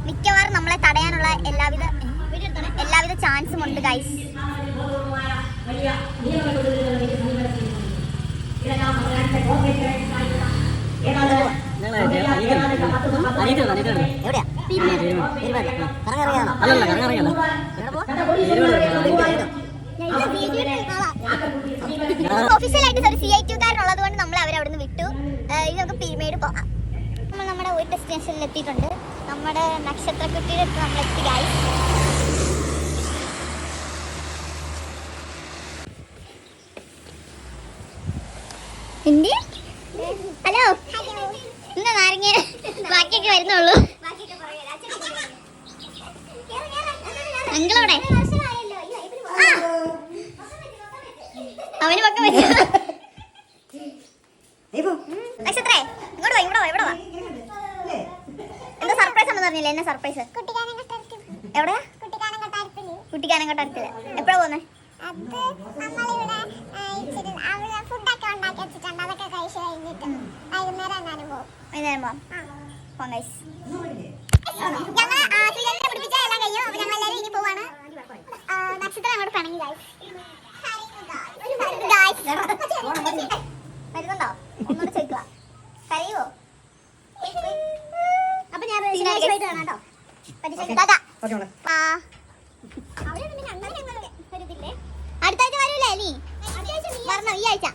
മിക്കവാറും നമ്മളെ തടയാനുള്ള എല്ലാവിധ ചാൻസും ഉണ്ട് ഗൈസ്. ഒഫീഷ്യലായിട്ട് ഒരു CI2കാരനുള്ളത് കൊണ്ട് നമ്മൾ അവരവിടുന്ന് വിട്ടു. ഇനി നമുക്ക് പീർമേട് പോകാം. നമ്മൾ നമ്മുടെ ഒരു ഡെസ്റ്റിനേഷനിൽ എത്തിയിട്ടുണ്ട്. നമ്മുടെ നക്ഷത്രക്കുട്ടിയുടെ അടുത്ത് നമ്മൾ എത്തി ഗൈസ്. ഇന്ത്യ ഹലോ, ഇന്ന് നാരങ്ങ ബാക്കിയൊക്കെ വരുന്നുള്ളൂ. അങ്കിളോടെ അവന് പക്കം വരും. നക്ഷത്രേ ഇങ്ങോട്ട് വാ, ഇവിടെ വാ, ഇവിടെ വാ. എന്താ സർപ്രൈസ് ഉണ്ടെന്ന് പറഞ്ഞില്ലേ? എന്നെ സർപ്രൈസ് എവിടെയാ? കുട്ടിക്കാനം കൊട്ടാരത്തില്. എപ്പോഴാ പോന്നെ? വൈകുന്നേരം പോവാം. നക്ഷത്രം അങ്ങോട്ട് പിണങ്ങി വരുന്നുണ്ടോ? ഒന്നുകൂടെ ചോദിക്കുക. കരയുവോ? അപ്പൊ ഞാൻ അടുത്ത ആഴ്ച വരൂലേ നീ? വരണം ഈ ആഴ്ച.